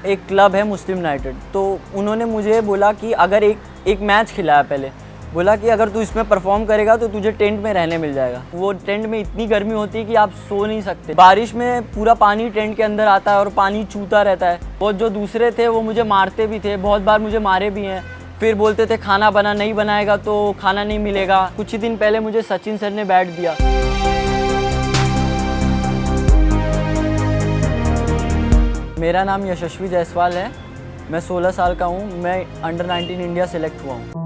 एक क्लब है Muslim United, तो उन्होंने मुझे बोला कि अगर एक मैच खिलाया पहले, बोला कि अगर तू इसमें परफॉर्म करेगा तो तुझे टेंट में रहने मिल जाएगा। वो टेंट में इतनी गर्मी होती है कि आप सो नहीं सकते, बारिश में पूरा पानी टेंट के अंदर आता है और पानी चूता रहता है। वो जो दूसरे थे वो मुझे मारते भी थे, बहुत बार मुझे मारे भी हैं। फिर बोलते थे खाना बना नहीं बनाएगा तो खाना नहीं मिलेगा। कुछ ही दिन पहले मुझे सचिन सर ने बैट दिया। मेरा नाम यशस्वी जायसवाल है, मैं 16 साल का हूँ, मैं अंडर 19 इंडिया सेलेक्ट हुआ हूँ।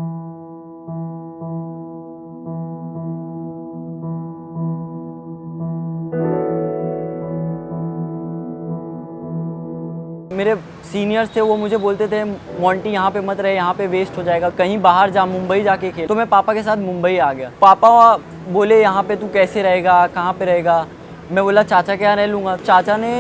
मेरे सीनियर्स थे, वो मुझे बोलते थे मोंटी यहाँ पे मत रहे, यहाँ पे वेस्ट हो जाएगा, कहीं बाहर जा, मुंबई जाके खेल। तो मैं पापा के साथ मुंबई आ गया। पापा बोले यहाँ पे तू कैसे रहेगा, कहाँ पे रहेगा। मैं बोला चाचा के यहाँ रह लूँगा। चाचा ने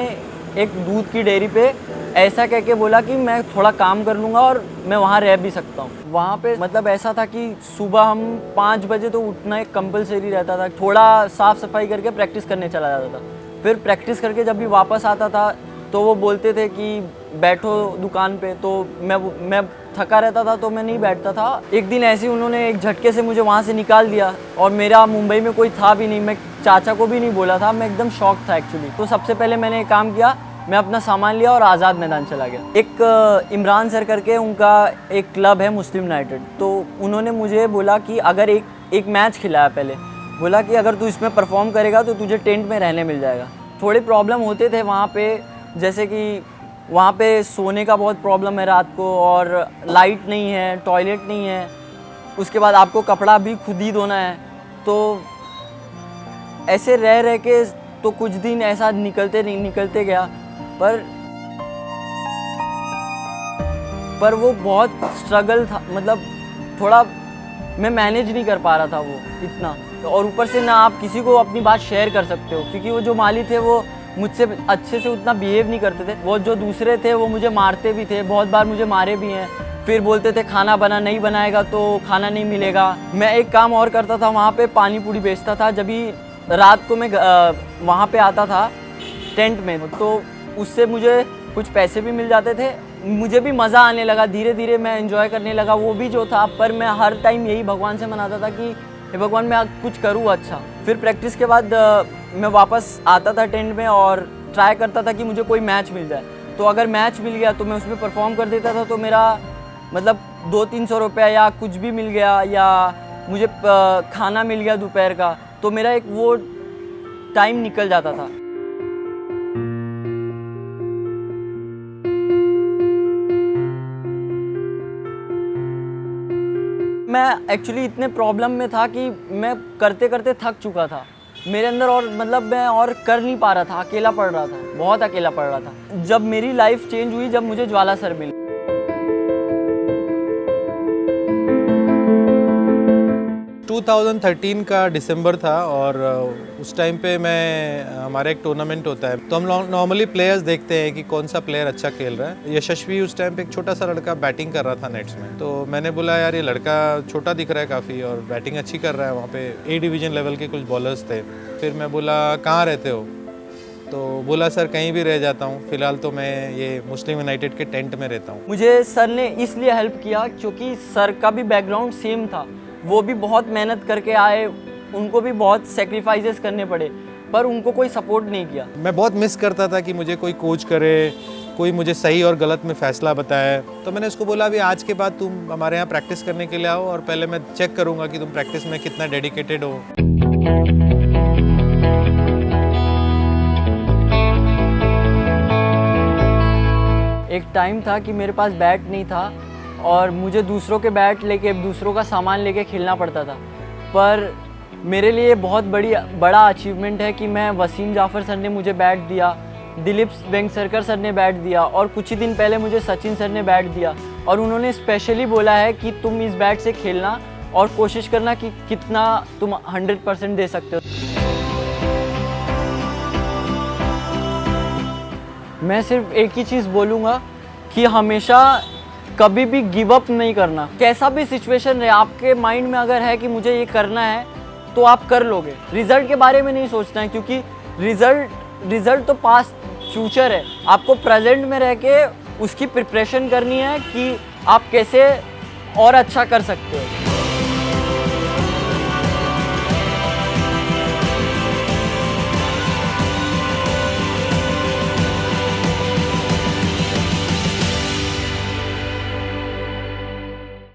एक दूध की डेयरी पे ऐसा कह के बोला कि मैं थोड़ा काम कर लूँगा और मैं वहाँ रह भी सकता हूँ। वहाँ पे मतलब ऐसा था कि सुबह हम 5 बजे तो उठना एक कंपलसरी रहता था। थोड़ा साफ़ सफाई करके प्रैक्टिस करने चला जाता था। फिर प्रैक्टिस करके जब भी वापस आता था तो वो बोलते थे कि बैठो दुकान पे, तो मैं थका रहता था तो मैं नहीं बैठता था। एक दिन ऐसे ही उन्होंने एक झटके से मुझे वहाँ से निकाल दिया और मेरा मुंबई में कोई था भी नहीं, मैं चाचा को भी नहीं बोला था, मैं एकदम शॉक था एक्चुअली। तो सबसे पहले मैंने एक काम किया, मैं अपना सामान लिया और आज़ाद मैदान चला गया। एक इमरान सर करके उनका एक क्लब है मुस्लिम यूनाइटेड, तो उन्होंने मुझे बोला कि अगर एक मैच खिलाया पहले, बोला कि अगर तू इसमें परफॉर्म करेगा तो तुझे टेंट में रहने मिल जाएगा। थोड़े प्रॉब्लम होते थे वहाँ पे, जैसे कि वहाँ पे सोने का बहुत प्रॉब्लम है रात को, और लाइट नहीं है, टॉयलेट नहीं है, उसके बाद आपको कपड़ा भी खुद ही धोना है। तो ऐसे रह के तो कुछ दिन ऐसा निकलते गया, पर वो बहुत स्ट्रगल था। मतलब थोड़ा मैं मैनेज नहीं कर पा रहा था वो इतना, और ऊपर से ना आप किसी को अपनी बात शेयर कर सकते हो, क्योंकि वो जो माली थे वो मुझसे अच्छे से उतना बिहेव नहीं करते थे। वो जो दूसरे थे वो मुझे मारते भी थे, बहुत बार मुझे मारे भी हैं। फिर बोलते थे खाना नहीं बनाएगा तो खाना नहीं मिलेगा। मैं एक काम और करता था, वहाँ पे पानी पूरी बेचता था। जब भी रात को मैं वहाँ पे आता था टेंट में, तो उससे मुझे कुछ पैसे भी मिल जाते थे, मुझे भी मज़ा आने लगा। धीरे धीरे मैं एंजॉय करने लगा वो भी जो था। पर मैं हर टाइम यही भगवान से मनाता था कि हे भगवान मैं कुछ करूँ अच्छा। फिर प्रैक्टिस के बाद मैं वापस आता था टेंट में और ट्राई करता था कि मुझे कोई मैच मिल जाए। तो अगर मैच मिल गया तो मैं उसमें परफॉर्म कर देता था, तो मेरा मतलब 200-300 रुपया या कुछ भी मिल गया, या मुझे खाना मिल गया दोपहर का, तो मेरा एक वो टाइम निकल जाता था। मैं एक्चुअली इतने प्रॉब्लम में था कि मैं करते करते थक चुका था मेरे अंदर, और मतलब मैं और कर नहीं पा रहा था, अकेला पड़ रहा था, बहुत अकेला पड़ रहा था। जब मेरी लाइफ चेंज हुई, जब मुझे ज्वाला सर मिले। 2013 का दिसंबर था और उस टाइम पे हमारा एक टूर्नामेंट होता है, तो हम लोग नॉर्मली प्लेयर्स देखते हैं कि कौन सा प्लेयर अच्छा खेल रहा है। यशस्वी उस टाइम पे एक छोटा सा लड़का बैटिंग कर रहा था नेट्स में, तो मैंने बोला यार ये लड़का छोटा दिख रहा है काफ़ी और बैटिंग अच्छी कर रहा है। वहाँ पे ए डिवीज़न लेवल के कुछ बॉलर्स थे। फिर मैं बोला कहाँ रहते हो, तो बोला सर कहीं भी रह जाता हूँ, फिलहाल तो मैं ये मुस्लिम यूनाइटेड के टेंट में रहता हूँ। मुझे सर ने इसलिए हेल्प किया क्योंकि सर का भी बैकग्राउंड सेम था, वो भी बहुत मेहनत करके आए, उनको भी बहुत सेक्रीफाइसेस करने पड़े, पर उनको कोई सपोर्ट नहीं किया। मैं बहुत मिस करता था कि मुझे कोई कोच करे, कोई मुझे सही और गलत में फ़ैसला बताए। तो मैंने उसको बोला अभी आज के बाद तुम हमारे यहाँ प्रैक्टिस करने के लिए आओ और पहले मैं चेक करूँगा कि तुम प्रैक्टिस में कितना डेडिकेटेड हो। एक टाइम था कि मेरे पास बैट नहीं था और मुझे दूसरों के बैट लेके, दूसरों का सामान लेके खेलना पड़ता था। पर मेरे लिए बहुत बड़ा अचीवमेंट है कि मैं वसीम जाफ़र सर ने मुझे बैट दिया, दिलीप वेंगसरकर सर ने बैट दिया, और कुछ ही दिन पहले मुझे सचिन सर ने बैट दिया, और उन्होंने स्पेशली बोला है कि तुम इस बैट से खेलना और कोशिश करना कि कितना तुम 100% दे सकते हो। मैं सिर्फ एक ही चीज़ बोलूँगा कि हमेशा कभी भी गिव अप नहीं करना। कैसा भी सिचुएशन रहे, आपके माइंड में अगर है कि मुझे ये करना है तो आप कर लोगे। रिजल्ट के बारे में नहीं सोचना है, क्योंकि रिजल्ट तो पास्ट फ्यूचर है। आपको प्रेजेंट में रह के उसकी प्रिपरेशन करनी है कि आप कैसे और अच्छा कर सकते हो।